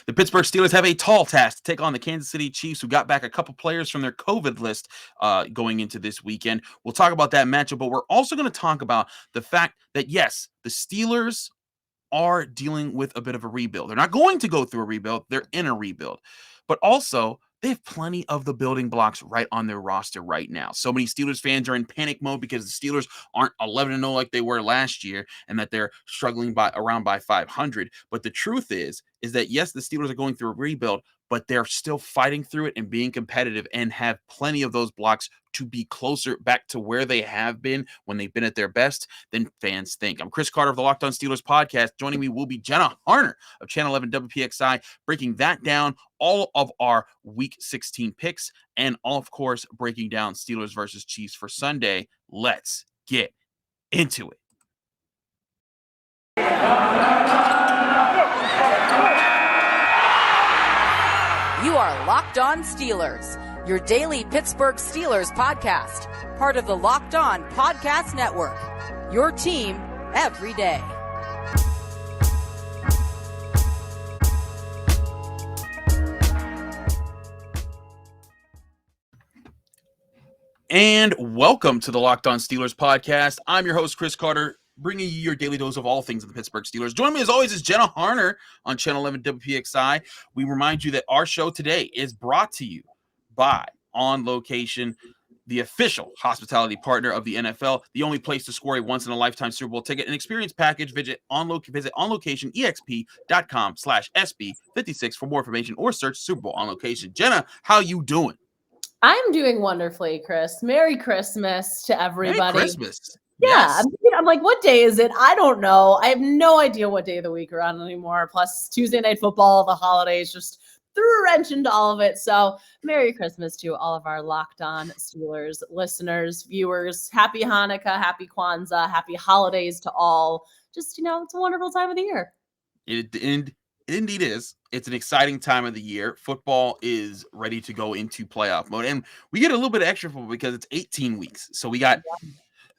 The Pittsburgh Steelers have a tall task to take on the Kansas City Chiefs, who got back a couple players from their COVID list going into this weekend. We'll talk about that matchup, but we're also going to talk about the fact that, yes, the Steelers are dealing with a bit of a rebuild. They're not going to go through a rebuild. They're in a rebuild. But also, they have plenty of the building blocks right on their roster right now. So many Steelers fans are in panic mode because the Steelers aren't 11-0 like they were last year and that they're struggling by 500. But the truth is that, yes, the Steelers are going through a rebuild, but they're still fighting through it and being competitive and have plenty of those blocks to be closer back to where they have been when they've been at their best than fans think. I'm Chris Carter of the Locked On Steelers podcast. Joining me will be Jenna Harner of Channel 11 WPXI, breaking that down, all of our Week 16 picks, and of course, breaking down Steelers versus Chiefs for Sunday. Let's get into it. You are Locked On Steelers, your daily Pittsburgh Steelers podcast, part of the Locked On Podcast Network, your team every day. And welcome to the Locked On Steelers podcast. I'm your host, Chris Carter, bringing you your daily dose of all things of the Pittsburgh Steelers. Join me as always is Jenna Harner on Channel 11 WPXI. We remind you that our show today is brought to you by On Location, the official hospitality partner of the NFL, the only place to score a once-in-a-lifetime Super Bowl ticket and experience package. Visit onlocationexp.com/SB56 for more information or search Super Bowl On Location. Jenna, how you doing? I'm doing wonderfully, Chris. Merry Christmas to everybody. Merry Christmas. Yeah, Yes. I'm like, what day is it? I don't know. I have no idea what day of the week we're on anymore. Plus, Tuesday Night Football, the holidays just threw a wrench into all of it. So, Merry Christmas to all of our Locked On Steelers listeners, viewers. Happy Hanukkah, happy Kwanzaa, happy holidays to all. Just, it's a wonderful time of the year. It indeed is. It's an exciting time of the year. Football is ready to go into playoff mode. And we get a little bit of extra football because it's 18 weeks. So we got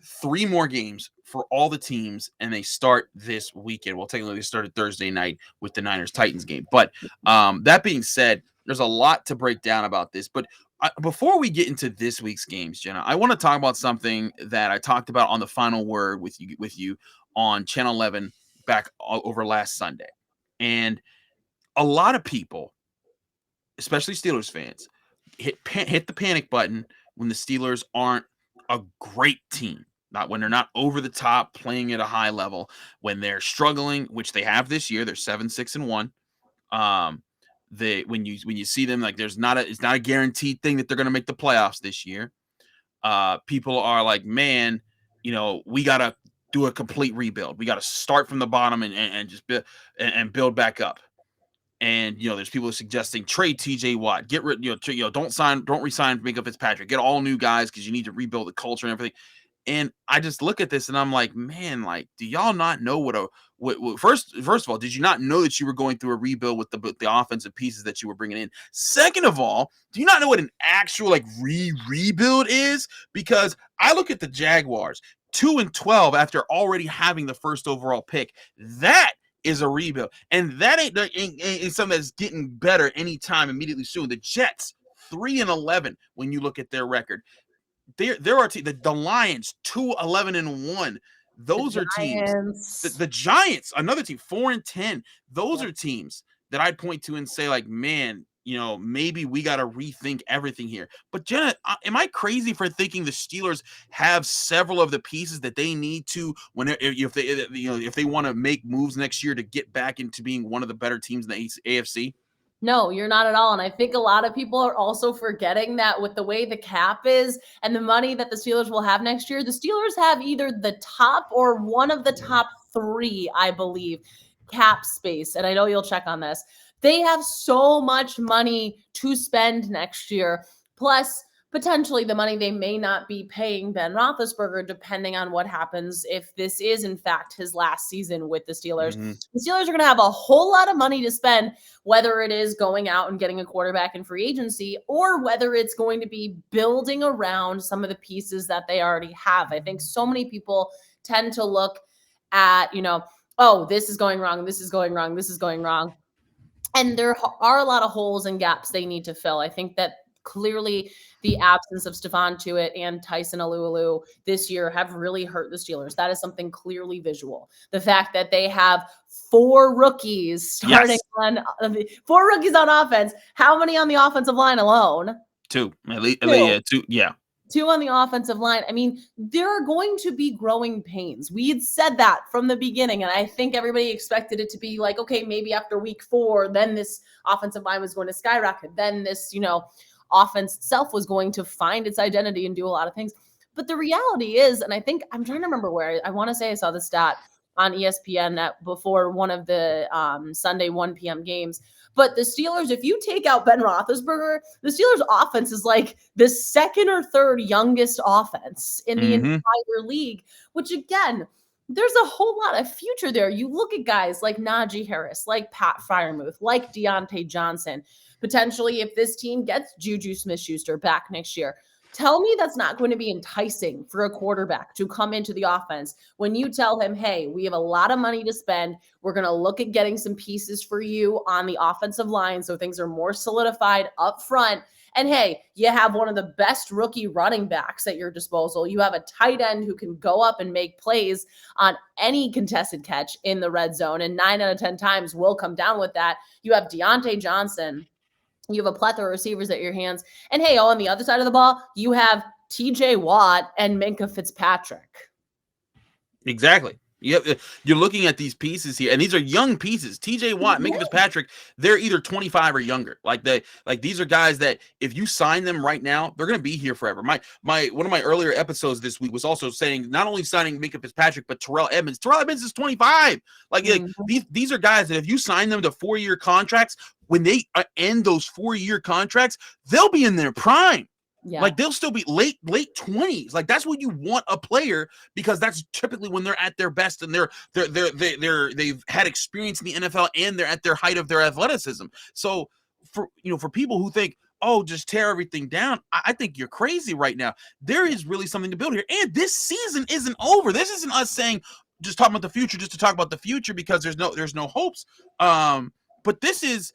3 more games for all the teams, and they start this weekend. Well, technically, they started Thursday night with the Niners-Titans game. But that being said, there's a lot to break down about this. But before we get into this week's games, Jenna, I want to talk about something that I talked about on the Final Word with you on Channel 11 back over last Sunday. And a lot of people, especially Steelers fans, hit the panic button when the Steelers aren't a great team. Not when they're not over the top, playing at a high level. When they're struggling, which they have this year, they're 7-6-1. When you see them, like it's not a guaranteed thing that they're going to make the playoffs this year. People are like, man, we gotta do a complete rebuild. We got to start from the bottom and just build back up. And there's people suggesting trade TJ Watt, get rid, don't resign Minkah Fitzpatrick, get all new guys because you need to rebuild the culture and everything. And I just look at this and I'm like, man, like, do y'all not know what first of all, did you not know that you were going through a rebuild with the offensive pieces that you were bringing in? Second of all, do you not know what an actual rebuild is? Because I look at the Jaguars, 2-12 after already having the first overall pick. That is a rebuild. And that ain't something that's getting better anytime immediately soon. The Jets, 3-11 when you look at their record. There are the Lions, 2-11-1. Those are teams. The Giants, another team, 4-10. Those are teams that I'd point to and say, like, man, maybe we got to rethink everything here. But Jenna, am I crazy for thinking the Steelers have several of the pieces that they need to if they want to make moves next year to get back into being one of the better teams in the AFC? No, you're not at all. And I think a lot of people are also forgetting that with the way the cap is and the money that the Steelers will have next year, the Steelers have either the top or one of the top 3, I believe, cap space. And I know you'll check on this. They have so much money to spend next year, plus potentially the money they may not be paying Ben Roethlisberger, depending on what happens if this is, in fact, his last season with the Steelers. Mm-hmm. The Steelers are going to have a whole lot of money to spend, whether it is going out and getting a quarterback in free agency or whether it's going to be building around some of the pieces that they already have. I think so many people tend to look at, oh, this is going wrong, this is going wrong, this is going wrong. And there are a lot of holes and gaps they need to fill. I think that clearly the absence of Stephon Tuitt and Tyson Alualu this year have really hurt the Steelers. That is something clearly visual. The fact that they have 4 rookies starting on 4 rookies on offense. How many on the offensive line alone? 2. At least, 2. Yeah. 2 on the offensive line. I mean, there are going to be growing pains. We had said that from the beginning, and I think everybody expected it to be like, okay, maybe after week 4, then this offensive line was going to skyrocket. Then this, offense itself was going to find its identity and do a lot of things. But the reality is, and I think I'm trying to remember where, I want to say I saw the stat on ESPN before one of the Sunday 1 p.m. games. But the Steelers, if you take out Ben Roethlisberger, the Steelers offense is like the 2nd or 3rd youngest offense in the entire league, which again, there's a whole lot of future there. You look at guys like Najee Harris, like Pat Freiermuth, like Deontay Johnson. Potentially, if this team gets Juju Smith-Schuster back next year, tell me that's not going to be enticing for a quarterback to come into the offense when you tell him, hey, we have a lot of money to spend. We're going to look at getting some pieces for you on the offensive line so things are more solidified up front. And hey, you have one of the best rookie running backs at your disposal. You have a tight end who can go up and make plays on any contested catch in the red zone. And 9 out of 10 times will come down with that. You have Deontay Johnson. You have a plethora of receivers at your hands. And hey, on the other side of the ball, you have TJ Watt and Minkah Fitzpatrick. Exactly. You're looking at these pieces here, and these are young pieces. TJ Watt, Minkah Fitzpatrick, they're either 25 or younger. These are guys that if you sign them right now, they're going to be here forever. One of my earlier episodes this week was also saying not only signing Minkah Fitzpatrick, but Terrell Edmonds. Terrell Edmonds is 25. These are guys that if you sign them to 4-year contracts, when they end those 4-year contracts, they'll be in their prime. Yeah. They'll still be late 20s. That's what you want a player, because that's typically when they're at their best and they've had experience in the NFL and they're at their height of their athleticism. So for people who think, oh, just tear everything down, I think you're crazy right now. There is really something to build here. And this season isn't over. This isn't us saying just talking about the future just to talk about the future because there's no hopes. But this is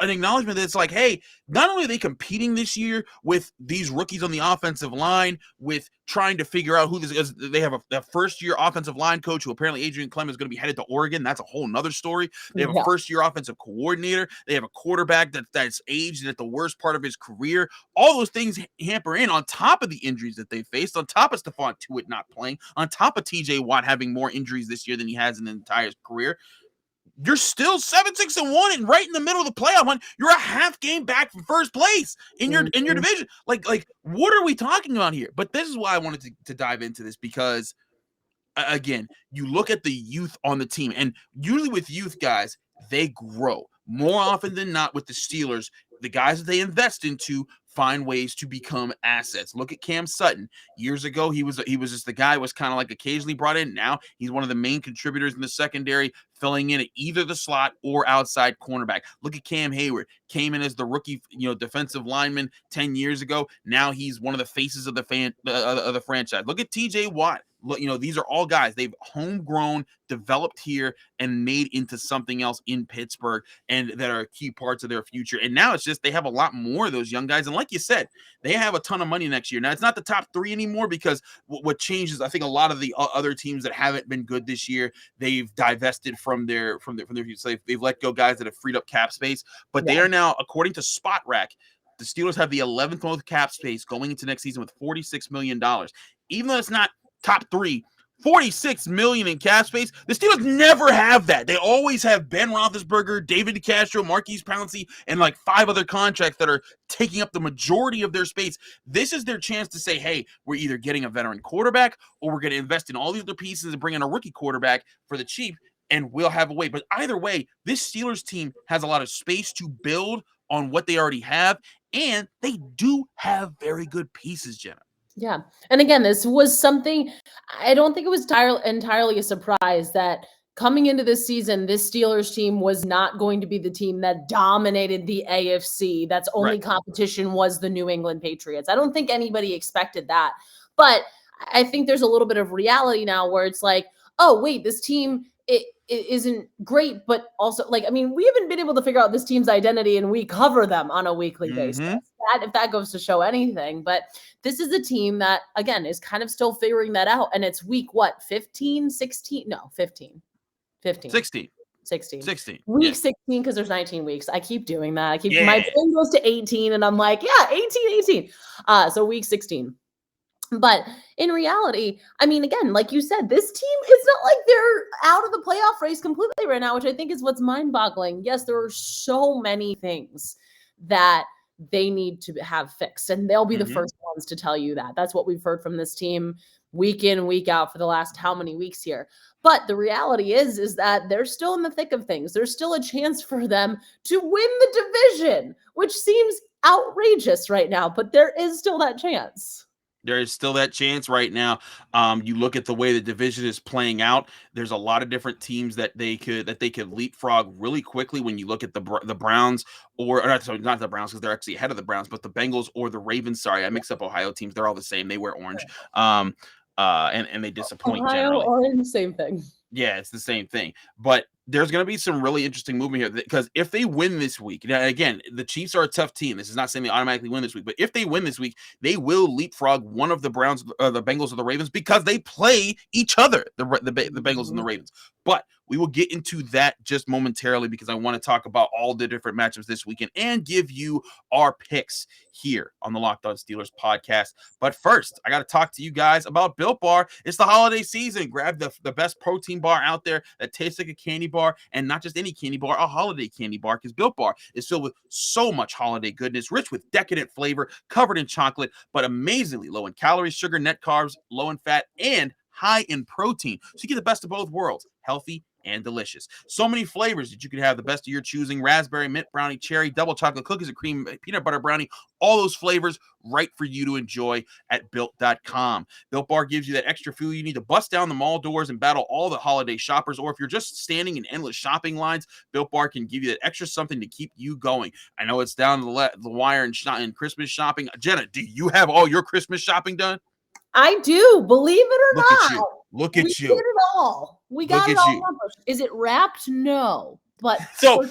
an acknowledgement that it's like, hey, not only are they competing this year with these rookies on the offensive line, with trying to figure out who this is. They have a first-year offensive line coach who apparently Adrian Clem is going to be headed to Oregon. That's a whole nother story. They have a first-year offensive coordinator. They have a quarterback that's aged and at the worst part of his career. All those things hamper in on top of the injuries that they faced, on top of Stephon Tuitt not playing, on top of TJ Watt having more injuries this year than he has in the entire career. You're still 7-6-1 and right in the middle of the playoff hunt. You're a half game back from first place in your division. Like what are we talking about here? But this is why I wanted to dive into this, because again, you look at the youth on the team, and usually with youth guys, they grow more often than not. With the Steelers, the guys that they invest into find ways to become assets. Look at Cam Sutton. Years ago, he was just the guy who was kind of like occasionally brought in. Now he's one of the main contributors in the secondary, filling in at either the slot or outside cornerback. Look at Cam Heyward. Came in as the rookie, defensive lineman 10 years ago. Now he's one of the faces of the franchise. Look at TJ Watt. Look, these are all guys they've homegrown, developed here, and made into something else in Pittsburgh, and that are key parts of their future. And now it's just they have a lot more of those young guys. And like you said, they have a ton of money next year. Now it's not the top 3 anymore, because what changes, I think a lot of the other teams that haven't been good this year, they've divested from their future. So they've let go guys that have freed up cap space. But they are now, according to Spot Rack, the Steelers have the 11th most cap space going into next season with $46 million. Even though it's not top 3, $46 million in cap space. The Steelers never have that. They always have Ben Roethlisberger, David DeCastro, Marquise Pouncey, and like 5 other contracts that are taking up the majority of their space. This is their chance to say, hey, we're either getting a veteran quarterback or we're going to invest in all these other pieces and bring in a rookie quarterback for the cheap, and we'll have a way. But either way, this Steelers team has a lot of space to build on what they already have, and they do have very good pieces, Jenna. Yeah. And again, this was something, I don't think it was entirely a surprise that coming into this season, this Steelers team was not going to be the team that dominated the AFC. That's only competition was the New England Patriots. I don't think anybody expected that. But I think there's a little bit of reality now where it's like, oh, wait, this team, isn't great, but also like, I mean, we haven't been able to figure out this team's identity and we cover them on a weekly basis. If that goes to show anything, but this is a team that again is kind of still figuring that out. And it's week, 15, 16? No, 15, 15, 16. 16. Week 16, because there's 19 weeks. I keep doing that. My brain goes to 18 and I'm like, yeah, 18. So week 16. But in reality, I mean, again, like you said, this team, it's not like they're out of the playoff race completely right now, which I think is what's mind-boggling. Yes, there are so many things that they need to have fixed, and they'll be the first ones to tell you that. That's what we've heard from this team week in, week out for the last how many weeks here. But the reality is that they're still in the thick of things. There's still a chance for them to win the division, which seems outrageous right now, but there is still that chance. There is still that chance right now. You look at the way the division is playing out. There's a lot of different teams that they could leapfrog really quickly. When you look at the Browns, or not the Browns because they're actually ahead of the Browns, but the Bengals or the Ravens. Sorry, I mix up Ohio teams. They're all the same. They wear orange. And they disappoint generally. Orange, same thing. Yeah, it's the same thing. But there's going to be some really interesting movement here because if they win this week, now again, the Chiefs are a tough team. This is not saying they automatically win this week, but if they win this week, they will leapfrog one of the Browns, the Bengals, or the Ravens because they play each other, the Bengals and the Ravens. But we will get into that just momentarily because I want to talk about all the different matchups this weekend and give you our picks here on the Locked On Steelers podcast. But first, I got to talk to you guys about Built Bar. It's the holiday season. Grab the best protein bar out there that tastes like a candy bar, and not just any candy bar, a holiday candy bar, because Built Bar is filled with so much holiday goodness, rich with decadent flavor, covered in chocolate, but amazingly low in calories, sugar, net carbs, low in fat, and high in protein. So you get the best of both worlds, healthy and delicious. So many flavors that you could have the best of your choosing: raspberry, mint brownie, cherry, double chocolate, cookies and cream, peanut butter brownie, all those flavors right for you to enjoy at Built.com. Built Bar gives you that extra fuel you need to bust down the mall doors and battle all the holiday shoppers, or if you're just standing in endless shopping lines, Built Bar can give you that extra something to keep you going. I know it's down to the wire and Christmas shopping. Jenna, do you have all your Christmas shopping done? I do, believe it or not. Look at you. We did it all. We got it all accomplished. Is it wrapped? No. But so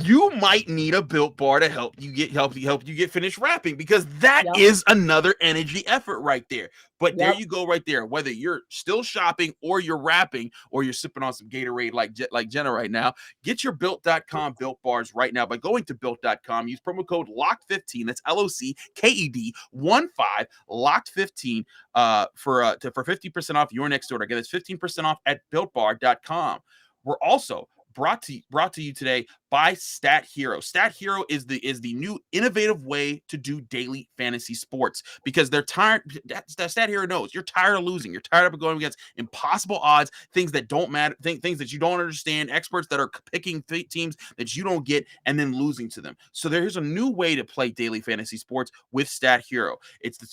you might need a Built Bar to help you get finished wrapping, because that is another energy effort right there. But there you go right there. Whether you're still shopping or you're wrapping or you're sipping on some Gatorade like Jenna right now, get your Built.com Built Bars right now by going to Built.com. Use promo code LOCKED15. That's LOCKED 15 LOCKED15 for 50% off your next order. Again, that's 15% off at BuiltBar.com. We're also brought to you today by Stat Hero. Stat Hero is the new innovative way to do daily fantasy sports, because they're tired. Stat Hero knows you're tired of losing. You're tired of going against impossible odds, things that don't matter, things that you don't understand, experts that are picking teams that you don't get and then losing to them. So there's a new way to play daily fantasy sports with Stat Hero. It's the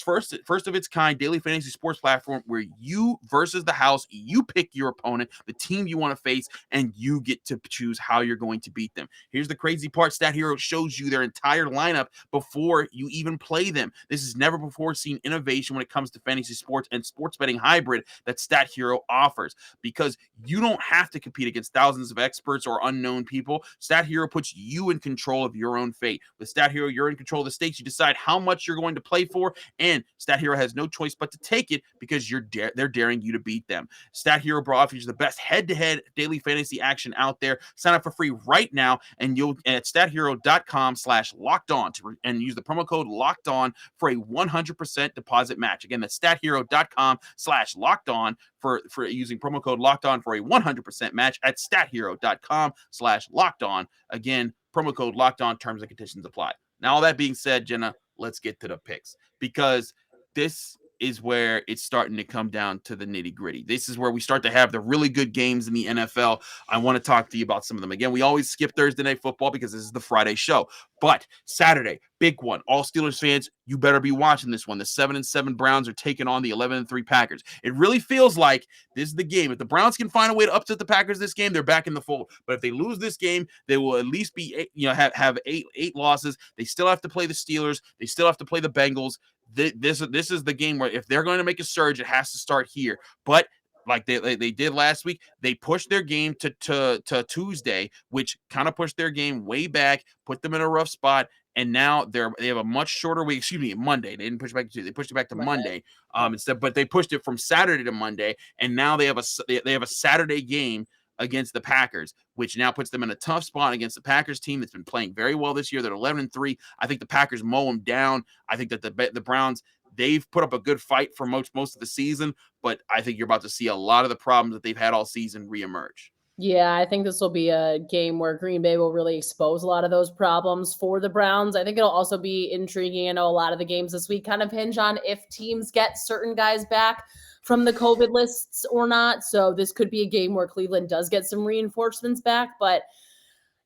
first of its kind daily fantasy sports platform where you versus the house, you pick your opponent, the team you want to face, and you get to choose how you're going to beat them. Here's the crazy part: Stat Hero shows you their entire lineup before you even play them. This is never before seen innovation when it comes to fantasy sports and sports betting hybrid that Stat Hero offers, because you don't have to compete against thousands of experts or unknown people. Stat Hero puts you in control of your own fate. With Stat Hero, you're in control of the stakes. You decide how much you're going to play for, and Stat Hero has no choice but to take it because they're daring you to beat them. Stat Hero offers you the best head-to-head daily fantasy action out there. Sign up for free right now, and you'll at stathero.com/lockedon and use the promo code LOCKEDON for a 100% deposit match. Again, that's stathero.com/lockedon for using promo code LOCKEDON for a 100% match at stathero.com/lockedon. Again, promo code LOCKEDON. Terms and conditions apply. Now, all that being said, Jenna, let's get to the picks, because this is where it's starting to come down to the nitty gritty. This is where we start to have the really good games in the NFL. I want to talk to you about some of them. Again, we always skip Thursday Night Football because this is the Friday show, but Saturday, big one. All Steelers fans, you better be watching this one. The 7-7 Browns are taking on the 11-3 Packers. It really feels like this is the game. If the Browns can find a way to upset the Packers this game, they're back in the fold. But if they lose this game, they will at least be, have eight losses. They still have to play the Steelers. They still have to play the Bengals. This is the game where if they're going to make a surge, it has to start here. But like they did last week. They pushed their game to Tuesday, which kind of pushed their game way back, put them in a rough spot. And now they have a much shorter week. Excuse me, Monday. They didn't push it back to Tuesday. They pushed it back to Monday. Instead, but they pushed it from Saturday to Monday. And now they have a Saturday game against the Packers, which now puts them in a tough spot against the Packers team that's been playing very well this year. They're 11-3. I think the Packers mow them down. I think that the Browns, they've put up a good fight for most of the season, but I think you're about to see a lot of the problems that they've had all season reemerge. Yeah, I think this will be a game where Green Bay will really expose a lot of those problems for the Browns. I think it'll also be intriguing. I know a lot of the games this week kind of hinge on if teams get certain guys back from the COVID lists or not. So this could be a game where Cleveland does get some reinforcements back. But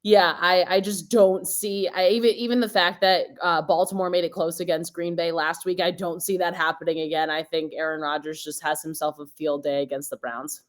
yeah, I just don't see even the fact that Baltimore made it close against Green Bay last week. I don't see that happening again. I think Aaron Rodgers just has himself a field day against the Browns.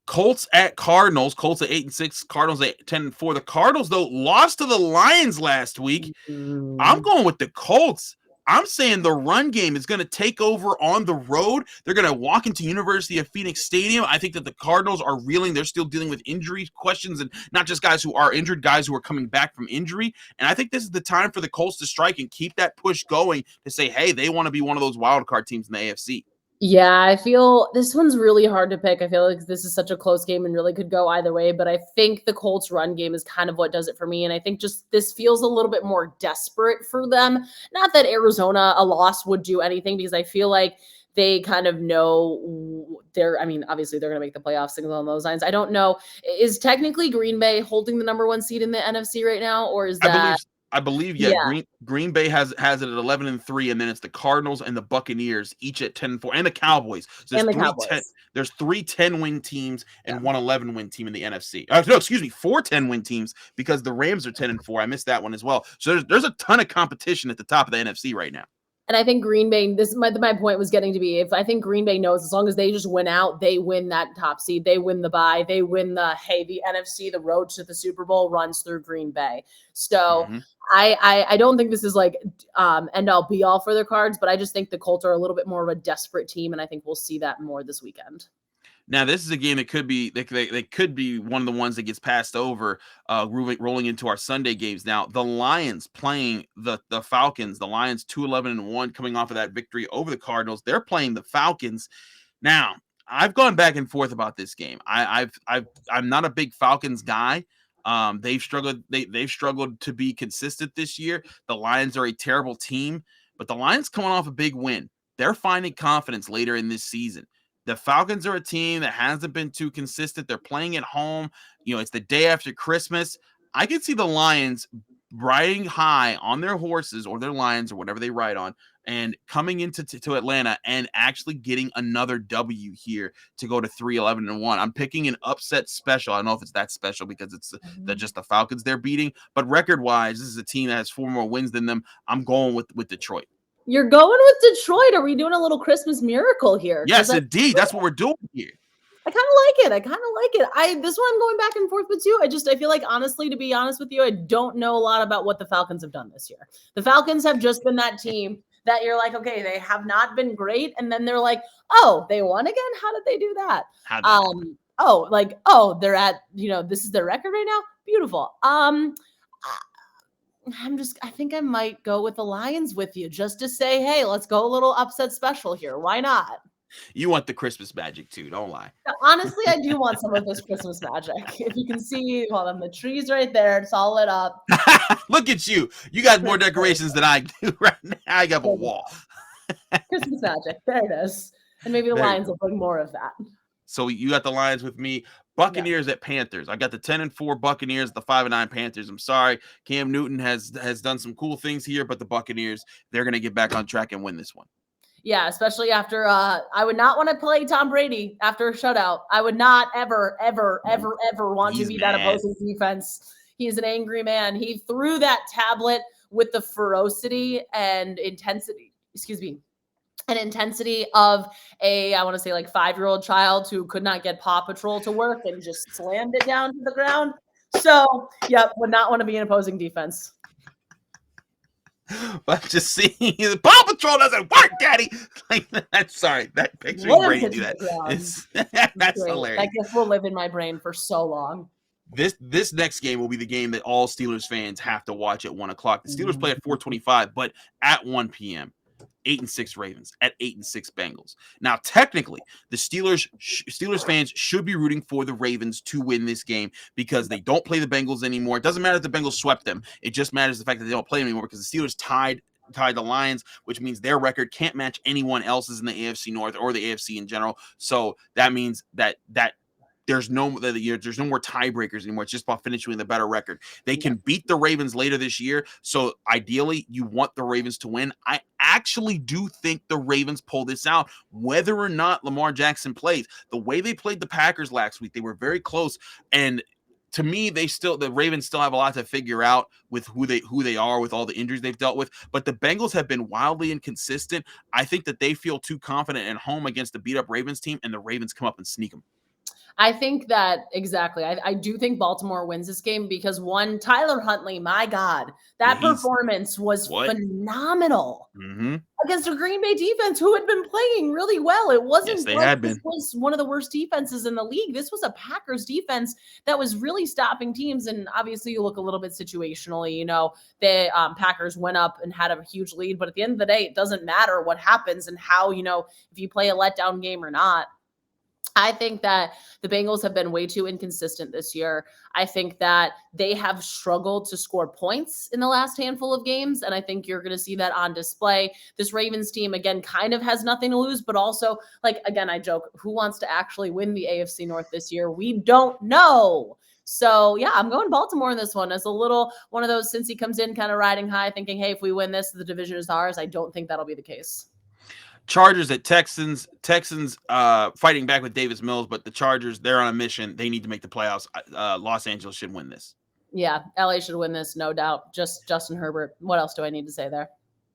Colts at Cardinals. Colts at 8-6. Cardinals at 10-4. The Cardinals, though, lost to the Lions last week. I'm going with the Colts. I'm saying the run game is going to take over on the road. They're going to walk into University of Phoenix Stadium. I think that the Cardinals are reeling. They're still dealing with injury questions, and not just guys who are injured, guys who are coming back from injury. And I think this is the time for the Colts to strike and keep that push going to say, hey, they want to be one of those wild card teams in the AFC. Yeah, I feel this one's really hard to pick. I feel like this is such a close game and really could go either way, but I think the Colts run game is kind of what does it for me. And I think just this feels a little bit more desperate for them. Not that Arizona, a loss would do anything, because I feel like they kind of know obviously they're going to make the playoffs, things along those lines. I don't know. Is technically Green Bay holding the number 1 seed in the NFC right now, or is that? I believe, Green Bay has it at 11-3, and then it's the Cardinals and the Buccaneers each at 10-4, and the Cowboys. So there's 3 10-win teams and 1 11-win team in the NFC. 4 10-win teams, because the Rams are 10-4. I missed that one as well. So there's a ton of competition at the top of the NFC right now. And I think Green Bay, my point was getting to be, if I think Green Bay knows as long as they just win out, they win that top seed, they win the bye, they win the NFC, the road to the Super Bowl runs through Green Bay. So I don't think this is like end all be all for their Cards, but I just think the Colts are a little bit more of a desperate team, and I think we'll see that more this weekend. Now, this is a game that could be they could be one of the ones that gets passed over, rolling into our Sunday games. Now, the Lions playing the Falcons. The Lions 2-11-1, coming off of that victory over the Cardinals. They're playing the Falcons. Now, I've gone back and forth about this game. I'm not a big Falcons guy. They've struggled. They've struggled to be consistent this year. The Lions are a terrible team, but the Lions coming off a big win. They're finding confidence later in this season. The Falcons are a team that hasn't been too consistent. They're playing at home. It's the day after Christmas. I can see the Lions riding high on their horses or their lions or whatever they ride on and coming into Atlanta and actually getting another W here to go to 3-11-1. I'm picking an upset special. I don't know if it's that special because it's just the Falcons they're beating. But record-wise, this is a team that has 4 more wins than them. I'm going with Detroit. You're going with Detroit. Are we doing a little Christmas miracle here? Yes, indeed. That's what we're doing here. I kind of like it. This one I'm going back and forth with too. I feel like, honestly, to be honest with you, I don't know a lot about what the Falcons have done this year. The Falcons have just been that team that you're like, okay, they have not been great. And then they're like, oh, they won again? How did they do that? They're at, this is their record right now? Beautiful. I think I might go with the Lions with you just to say, hey, let's go a little upset special here. Why not? You want the Christmas magic too, don't lie. Honestly, I do want some of this Christmas magic. If you can see, the tree's right there. It's all lit up. Look at you. You got more decorations than I do right now. I got a wall. Christmas magic. There it is. And maybe the Lions will bring more of that. So you got the Lions with me. Buccaneers at Panthers. I got the 10-4 Buccaneers, the 5-9 Panthers. I'm sorry. Cam Newton has done some cool things here, but the Buccaneers, they're going to get back on track and win this one. Yeah, especially after I would not want to play Tom Brady after a shutout. I would not ever want to be that opposing defense. He's an angry man. He threw that tablet with the ferocity and intensity, of a, I want to say, like 5-year-old child who could not get Paw Patrol to work and just slammed it down to the ground. So, would not want to be an opposing defense. But just seeing the Paw Patrol doesn't work, Daddy. Like, that's sorry. That picturing Brady do that is that's great. hilarious. That gift will live in my brain for so long. This next game will be the game that all Steelers fans have to watch at 1:00. The Steelers play at 4:25, but at 1 p.m. 8-6 Ravens at 8-6 Bengals. Now, technically, the Steelers fans should be rooting for the Ravens to win this game because they don't play the Bengals anymore. It doesn't matter if the Bengals swept them. It just matters the fact that they don't play them anymore because the Steelers tied the Lions, which means their record can't match anyone else's in the AFC North or the AFC in general. So that means that there's no more tiebreakers anymore. It's just about finishing with a better record. They can beat the Ravens later this year. So ideally, you want the Ravens to win. I actually do think the Ravens pull this out, whether or not Lamar Jackson plays. The way they played the Packers last week, they were very close. And to me, the Ravens still have a lot to figure out with who they are with all the injuries they've dealt with. But the Bengals have been wildly inconsistent. I think that they feel too confident at home against the beat up Ravens team, and the Ravens come up and sneak them. I think that exactly. I do think Baltimore wins this game because one, Tyler Huntley, my God, that performance was phenomenal against a Green Bay defense who had been playing really well. It wasn't this was one of the worst defenses in the league. This was a Packers defense that was really stopping teams. And obviously you look a little bit situationally, the Packers went up and had a huge lead, but at the end of the day, it doesn't matter what happens and how, if you play a letdown game or not. I think that the Bengals have been way too inconsistent this year. I think that they have struggled to score points in the last handful of games, and I think you're going to see that on display. This Ravens team, again, kind of has nothing to lose, but also, again, I joke, who wants to actually win the AFC North this year? We don't know. So, yeah, I'm going Baltimore in this one. It's a little one of those, since he comes in kind of riding high, thinking, hey, if we win this, the division is ours. I don't think that'll be the case. Chargers at Texans. Texans fighting back with Davis Mills, but the Chargers, they're on a mission. They need to make the playoffs. Los Angeles should win this. Yeah, LA should win this, no doubt. Just Justin Herbert. What else do I need to say there?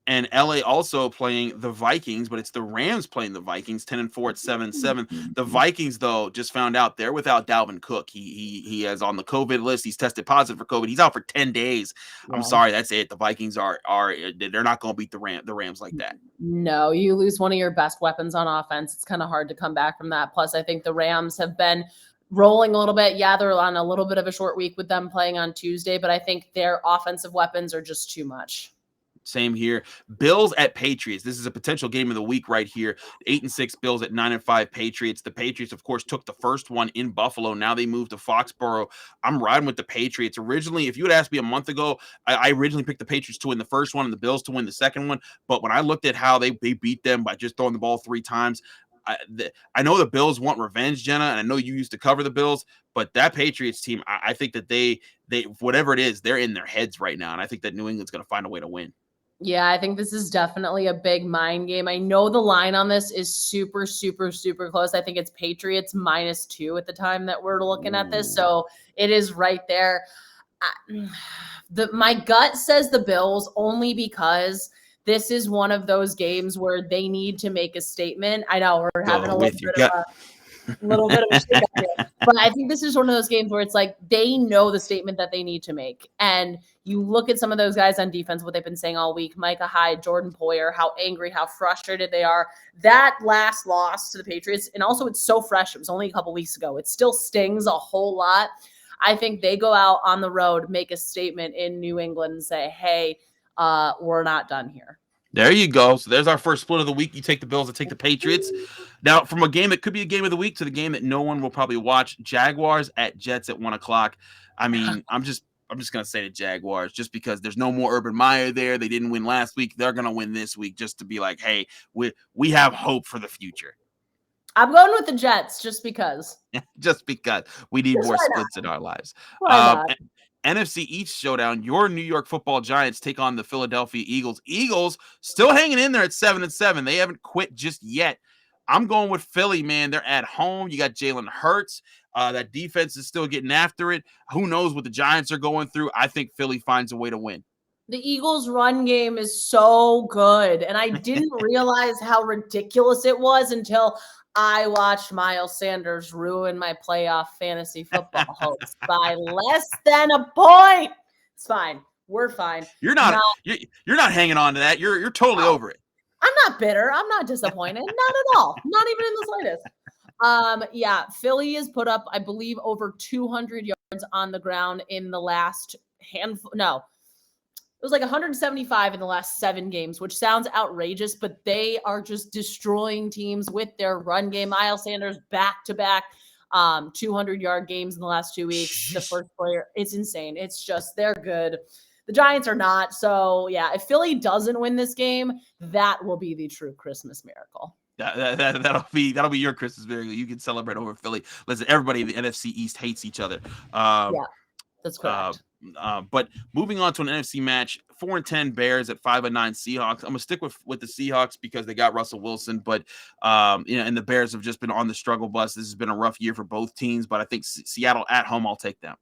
And LA also playing the Vikings, but it's the Rams playing the Vikings, 10-4 at 7-7. The Vikings, though, just found out they're without Dalvin Cook. He is on the COVID list. He's tested positive for COVID. He's out for 10 days. Wow. I'm sorry, that's it. The Vikings they're not going to beat the Rams like that. No, you lose one of your best weapons on offense. It's kind of hard to come back from that. Plus, I think the Rams have been rolling a little bit. Yeah, they're on a little bit of a short week with them playing on Tuesday, but I think their offensive weapons are just too much. Same here. Bills at Patriots. This is a potential game of the week right here. 8-6 Bills at 9-5 Patriots. The Patriots, of course, took the first one in Buffalo. Now they moved to Foxborough. I'm riding with the Patriots. Originally, if you had asked me a month ago, I originally picked the Patriots to win the first one and the Bills to win the second one. But when I looked at how they beat them by just throwing the ball 3 times, I know the Bills want revenge, Jenna, and I know you used to cover the Bills, but that Patriots team, I think that they whatever it is, they're in their heads right now, and I think that New England's going to find a way to win. Yeah, I think this is definitely a big mind game. I know the line on this is super, super, super close. I think it's Patriots -2 at the time that we're looking at this. So it is right there. My gut says the Bills only because this is one of those games where they need to make a statement. I know we're having a little bit of a shake up here. But I think this is one of those games where it's like they know the statement that they need to make. And you look at some of those guys on defense, what they've been saying all week, Micah Hyde, Jordan Poyer, how angry, how frustrated they are. That last loss to the Patriots, and also it's so fresh. It was only a couple weeks ago. It still stings a whole lot. I think they go out on the road, make a statement in New England and say, hey, we're not done here. There you go. So there's our first split of the week. You take the Bills, I take the Patriots. Now, from a game that could be a game of the week to the game that no one will probably watch, Jaguars at Jets at 1:00. I mean, I'm just going to say the Jaguars just because there's no more Urban Meyer there. They didn't win last week. They're going to win this week just to be like, hey, we have hope for the future. I'm going with the Jets just because. Just because we need more splits in our lives. NFC East showdown. Your New York Football Giants take on the Philadelphia Eagles. Eagles still hanging in there at 7-7. They haven't quit just yet. I'm going with Philly, man. They're at home. You got Jalen Hurts. That defense is still getting after it. Who knows what the Giants are going through? I think Philly finds a way to win. The Eagles' run game is so good, and I didn't realize how ridiculous it was until I watched Miles Sanders ruin my playoff fantasy football hopes by less than a point. It's fine. We're fine. You're not hanging on to that. You're totally over it. I'm not bitter. I'm not disappointed. Not at all. Not even in the slightest. Yeah, Philly has put up, I believe, over 200 yards on the ground in the last handful. No, it was like 175 in the last 7 games, which sounds outrageous, but they are just destroying teams with their run game. Miles Sanders back-to-back 200-yard games in the last 2 weeks. Jeez. The first player. It's insane. It's just, they're good. The Giants are not. So, yeah, if Philly doesn't win this game, that will be the true Christmas miracle. That'll be your Christmas miracle. You can celebrate over Philly. Listen, everybody in the NFC East hates each other. Yeah, that's correct. But moving on to an NFC match, 4-10 Bears at 5-9 Seahawks. I'm gonna stick with the Seahawks because they got Russell Wilson, but and the Bears have just been on the struggle bus. This has been a rough year for both teams, but I think Seattle at home, I'll take them.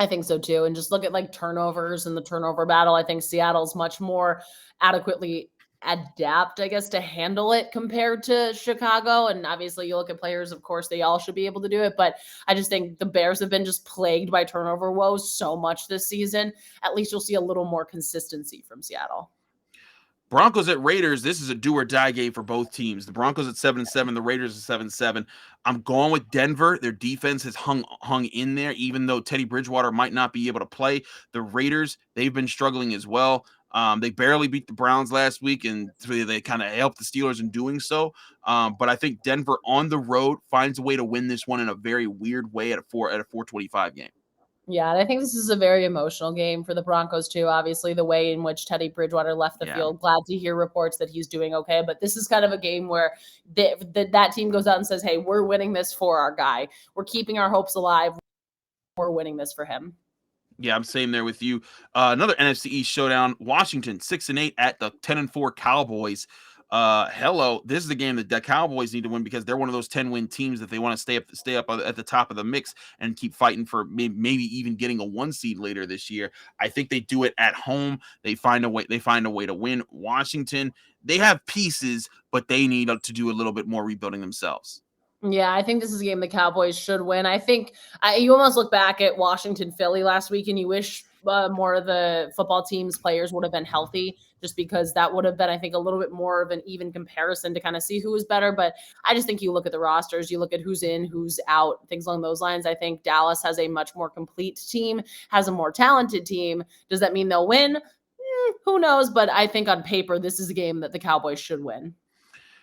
I think so too. And just look at like turnovers and the turnover battle. I think Seattle's much more adequately adapt, I guess, to handle it compared to Chicago. And obviously you look at players, of course, they all should be able to do it. But I just think the Bears have been just plagued by turnover woes so much this season. At least you'll see a little more consistency from Seattle. Broncos at Raiders. This is a do or die game for both teams. The Broncos at 7-7, the Raiders at 7-7. I'm going with Denver. Their defense has hung in there, even though Teddy Bridgewater might not be able to play. The Raiders, they've been struggling as well. They barely beat the Browns last week, and they kind of helped the Steelers in doing so. But I think Denver on the road finds a way to win this one in a very weird way at a 425 game. Yeah, and I think this is a very emotional game for the Broncos too. Obviously, the way in which Teddy Bridgewater left the field. Glad to hear reports that he's doing okay. But this is kind of a game where that team goes out and says, hey, we're winning this for our guy. We're keeping our hopes alive. We're winning this for him. Yeah, I'm same there with you. Another NFC East showdown. Washington 6-8 at the 10-4 Cowboys. Hello, this is the game that the Cowboys need to win because they're one of those 10-win teams that they want to stay up at the top of the mix and keep fighting for maybe even getting a 1 seed later this year. I think they do it at home. They find a way to win. Washington, they have pieces, but they need to do a little bit more rebuilding themselves. Yeah, I think this is a game the Cowboys should win. I think you almost look back at Washington-Philly last week and you wish more of the football team's players would have been healthy, just because that would have been, I think, a little bit more of an even comparison to kind of see who was better. But I just think you look at the rosters, you look at who's in, who's out, things along those lines. I think Dallas has a much more complete team, has a more talented team. Does that mean they'll win? Who knows? But I think on paper, this is a game that the Cowboys should win.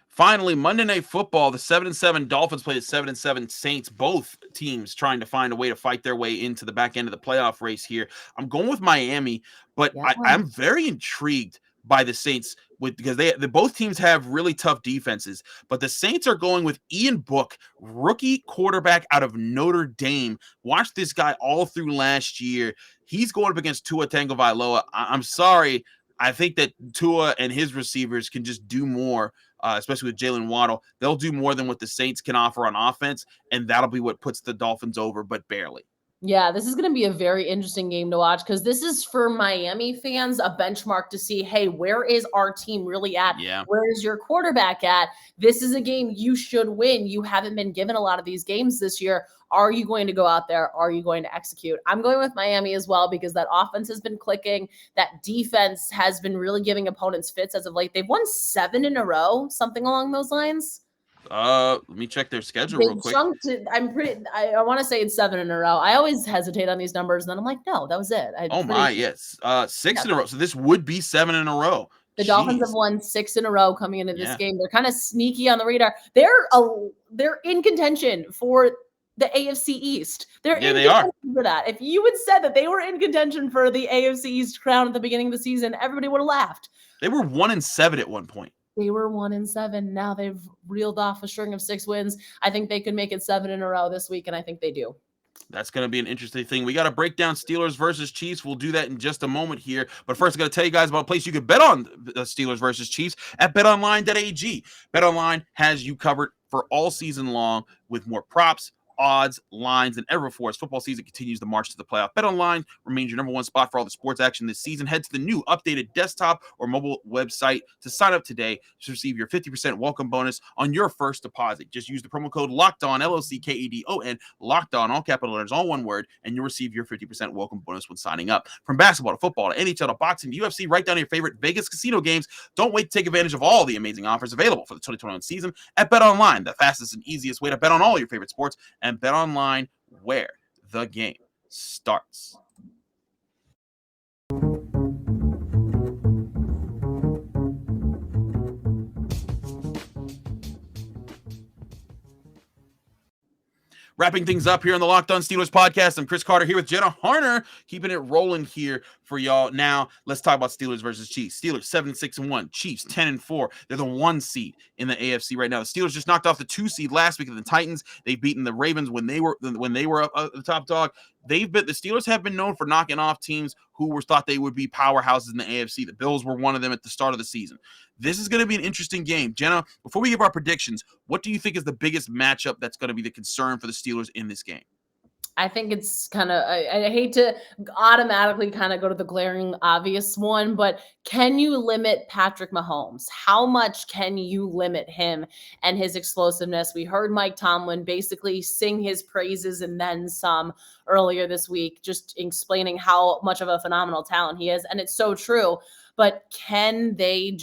Finally, Monday Night Football, the 7-7 Dolphins played the 7-7 Saints. Both teams trying to find a way to fight their way into the back end of the playoff race here. I'm going with Miami, but I'm very intrigued by the Saints because both teams have really tough defenses. But the Saints are going with Ian Book, rookie quarterback out of Notre Dame. Watch this guy all through last year. He's going up against Tua Tagovailoa. I'm sorry. I think that Tua and his receivers can just do more. Especially with Jalen Waddle, they'll do more than what the Saints can offer on offense, and that'll be what puts the Dolphins over, but barely. Yeah, this is going to be a very interesting game to watch because this is for Miami fans a benchmark to see, hey, where is our team really at? Yeah. Where is your quarterback at? This is a game you should win. You haven't been given a lot of these games this year. Are you going to go out there? Are you going to execute? I'm going with Miami as well because that offense has been clicking. That defense has been really giving opponents fits as of late. They've won 7 in a row, something along those lines. Let me check their schedule real quick. I want to say it's 7 in a row. I always hesitate on these numbers, and then I'm like, no, that was it. Yes. 6 in a row. So this would be 7 in a row. The Dolphins have won 6 in a row coming into this game. They're kind of sneaky on the radar. They're in contention for the AFC East. They are for that. If you had said that they were in contention for the AFC East crown at the beginning of the season, everybody would have laughed. They were 1-7 at one point. They were 1-7. Now they've reeled off a string of 6 wins. I think they could make it 7 in a row this week, and I think they do. That's going to be an interesting thing. We got to break down Steelers versus Chiefs. We'll do that in just a moment here. But first, I'm going to tell you guys about a place you can bet on the Steelers versus Chiefs at betonline.ag. BetOnline has you covered for all season long with more props, odds, lines, and ever before as football season continues the march to the playoff. BetOnline remains your number one spot for all the sports action this season. Head to the new updated desktop or mobile website to sign up today to receive your 50% welcome bonus on your first deposit. Just use the promo code LOCKEDON, LOCKEDON, LOCKEDON, all capital letters, all one word, and you'll receive your 50% welcome bonus when signing up. From basketball to football to NHL to boxing to UFC, right down to your favorite Vegas casino games, don't wait to take advantage of all the amazing offers available for the 2021 season at BetOnline, the fastest and easiest way to bet on all your favorite sports, and BetOnline, where the game starts. Wrapping things up here on the Locked On Steelers podcast. I'm Chris Carter here with Jenna Harner, keeping it rolling here for y'all. Now, let's talk about Steelers versus Chiefs. Steelers 7-6-1, Chiefs 10-4. They're the 1 seed in the AFC right now. The Steelers just knocked off the 2 seed last week of the Titans. They've beaten the Ravens when they were up the top dog. The Steelers have been known for knocking off teams who thought they would be powerhouses in the AFC. The Bills were one of them at the start of the season. This is going to be an interesting game. Jenna, before we give our predictions, what do you think is the biggest matchup that's going to be the concern for the Steelers in this game? I think it's kind of, I hate to automatically kind of go to the glaring obvious one, but can you limit Patrick Mahomes? How much can you limit him and his explosiveness? We heard Mike Tomlin basically sing his praises and then some earlier this week, just explaining how much of a phenomenal talent he is. And it's so true, but can they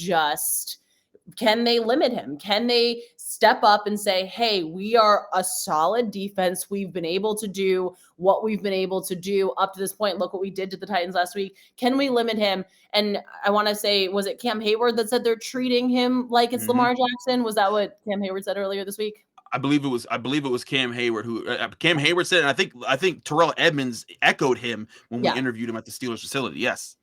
limit him? Can they step up and say, hey, we are a solid defense. We've been able to do what we've been able to do up to this point. Look what we did to the Titans last week. Can we limit him? And I want to say, was it Cam Heyward that said they're treating him like it's Lamar Jackson? Was that what Cam Heyward said earlier this week? I believe it was Cam Heyward who Cam Heyward said, and I think Terrell Edmonds echoed him when we interviewed him at the Steelers facility. Yes.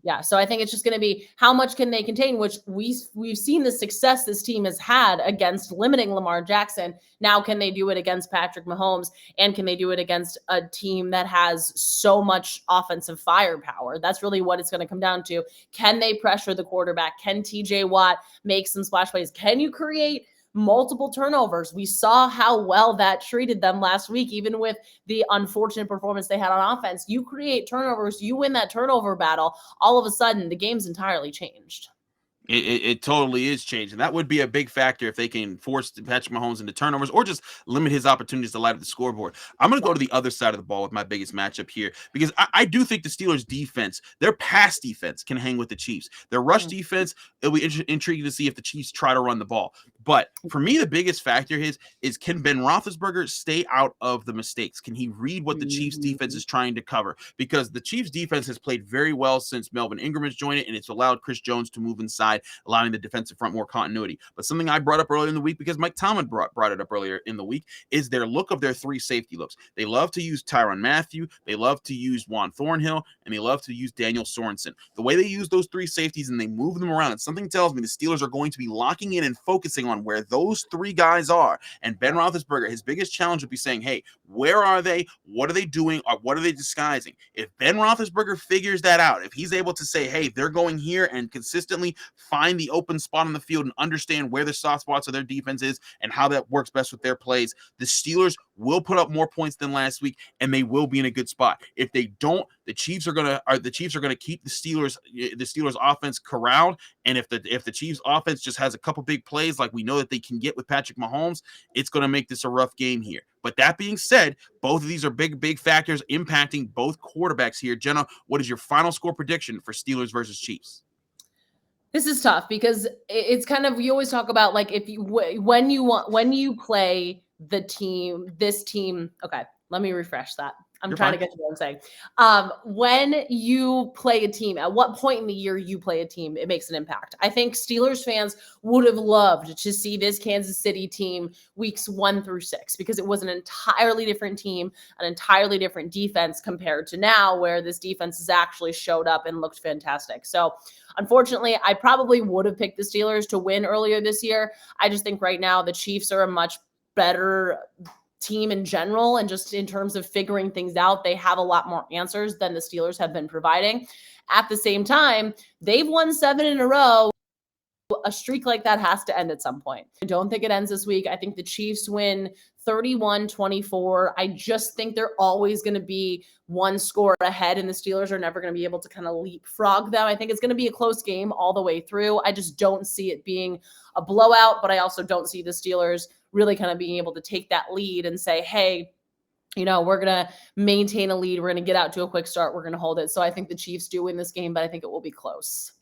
Yeah, so I think it's just going to be how much can they contain, which we've seen the success this team has had against limiting Lamar Jackson. Now, can they do it against Patrick Mahomes, and can they do it against a team that has so much offensive firepower? That's really what it's going to come down to. Can they pressure the quarterback? Can TJ Watt make some splash plays? Can you create multiple turnovers? We saw how well that treated them last week, even with the unfortunate performance they had on offense. You create turnovers, you win that turnover battle, all of a sudden the game's entirely changed. It totally is changing. That would be a big factor if they can force Patrick Mahomes into turnovers or just limit his opportunities to light up the scoreboard. I'm going to go to the other side of the ball with my biggest matchup here because I do think the Steelers' defense, their pass defense, can hang with the Chiefs. Their rush defense, it'll be intriguing to see if the Chiefs try to run the ball. But for me, the biggest factor is can Ben Roethlisberger stay out of the mistakes? Can he read what the Chiefs' defense is trying to cover? Because the Chiefs' defense has played very well since Melvin Ingram has joined it, and it's allowed Chris Jones to move inside, allowing the defensive front more continuity. But something I brought up earlier in the week, because Mike Tomlin brought it up earlier in the week, is their look of their 3 safety looks. They love to use Tyrann Mathieu, they love to use Juan Thornhill, and they love to use Daniel Sorensen. The way they use those 3 safeties and they move them around, and something tells me the Steelers are going to be locking in and focusing on where those 3 guys are. And Ben Roethlisberger, his biggest challenge would be saying, hey, where are they? What are they doing? Or what are they disguising? If Ben Roethlisberger figures that out, if he's able to say, hey, they're going here, and consistently find the open spot on the field and understand where the soft spots of their defense is and how that works best with their plays, the Steelers will put up more points than last week, and they will be in a good spot. If they don't, the Chiefs are gonna keep the Steelers offense corralled. And if the Chiefs offense just has a couple big plays like we know that they can get with Patrick Mahomes, it's gonna make this a rough game here. But that being said, both of these are big factors impacting both quarterbacks here. Jenna, what is your final score prediction for Steelers versus Chiefs? This is tough because it's kind of, you always talk about like when you play this team. Okay, let me refresh that. I'm trying to get to what I'm saying. When you play a team, at what point in the year you play a team, it makes an impact. I think Steelers fans would have loved to see this Kansas City team weeks 1 through 6 because it was an entirely different team, an entirely different defense compared to now where this defense has actually showed up and looked fantastic. So unfortunately, I probably would have picked the Steelers to win earlier this year. I just think right now the Chiefs are a much better team in general, and just in terms of figuring things out, they have a lot more answers than the Steelers have been providing. At the same time, they've won 7 in a row. a streak like that has to end at some point. I don't think it ends this week. I think the Chiefs win 31-24. I just think they're always going to be one score ahead, and the Steelers are never going to be able to kind of leapfrog them. I think it's going to be a close game all the way through. I just don't see it being a blowout, but I also don't see the Steelers really kind of being able to take that lead and say, hey, we're going to maintain a lead. We're going to get out to a quick start. We're going to hold it. So I think the Chiefs do win this game, but I think it will be close.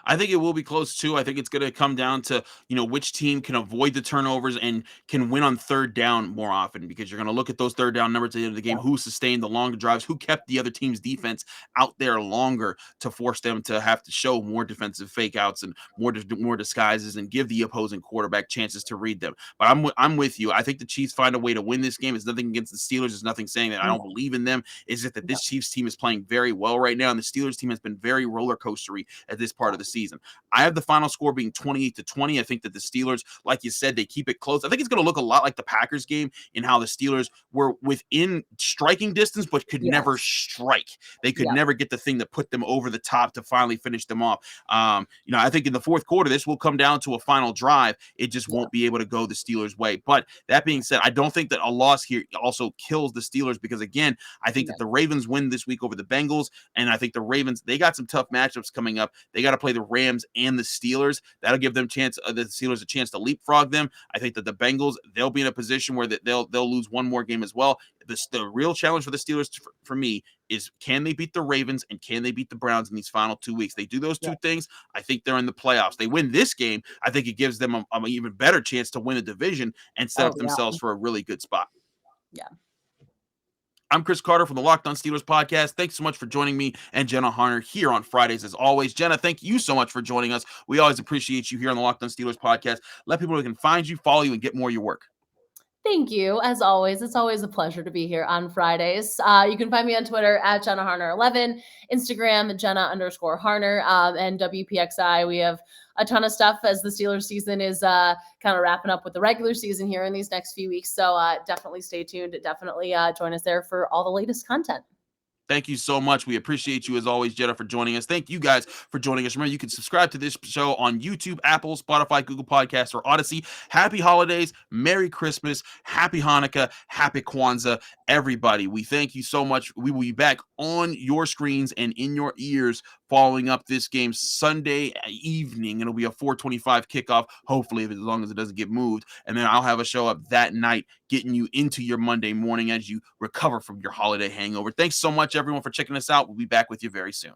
I think it will be close too. I think it's going to come down to, which team can avoid the turnovers and can win on third down more often, because you're going to look at those third down numbers at the end of the game. Who sustained the longer drives, who kept the other team's defense out there longer to force them to have to show more defensive fake outs and more disguises and give the opposing quarterback chances to read them. But I'm with you. I think the Chiefs find a way to win this game. It's nothing against the Steelers. It's nothing saying that I don't believe in them. It's just that this Chiefs team is playing very well right now, and the Steelers team has been very roller coastery at this part of the season. I have the final score being 28-20. I think that the Steelers, like you said, they keep it close. I think it's going to look a lot like the Packers game in how the Steelers were within striking distance, but could never strike. They could never get the thing that put them over the top to finally finish them off. I think in the fourth quarter, this will come down to a final drive. It just won't be able to go the Steelers' way. But that being said, I don't think that a loss here also kills the Steelers, because, again, I think that the Ravens win this week over the Bengals, and I think the Ravens, they got some tough matchups coming up. They got to play the Rams and the Steelers. That'll give them the Steelers a chance to leapfrog them. I think that the Bengals, they'll be in a position where they'll lose one more game as well. The real challenge for the Steelers, for me, is can they beat the Ravens and can they beat the Browns in these final 2 weeks? They do those two things, I think they're in the playoffs. They win this game, I think it gives them an even better chance to win the division and set up themselves for a really good spot. Yeah. I'm Chris Carter from the Locked On Steelers podcast. Thanks so much for joining me and Jenna Harner here on Fridays as always. Jenna, thank you so much for joining us. We always appreciate you here on the Locked On Steelers podcast. Let people know who can find you, follow you, and get more of your work. Thank you. As always, it's always a pleasure to be here on Fridays. You can find me on Twitter at Jenna Harner11, Instagram, Jenna_Harner, and WPXI. We have a ton of stuff as the Steelers season is kind of wrapping up with the regular season here in these next few weeks. So definitely stay tuned. Definitely join us there for all the latest content. Thank you so much. We appreciate you as always, Jenna, for joining us. Thank you guys for joining us. Remember, you can subscribe to this show on YouTube, Apple, Spotify, Google Podcasts, or Odyssey. Happy holidays, Merry Christmas, Happy Hanukkah, Happy Kwanzaa, everybody. We thank you so much. We will be back on your screens and in your ears following up this game Sunday evening. It'll be a 4:25 kickoff, hopefully, as long as it doesn't get moved. And then I'll have a show up that night, getting you into your Monday morning as you recover from your holiday hangover. Thanks so much, everyone, for checking us out. We'll be back with you very soon.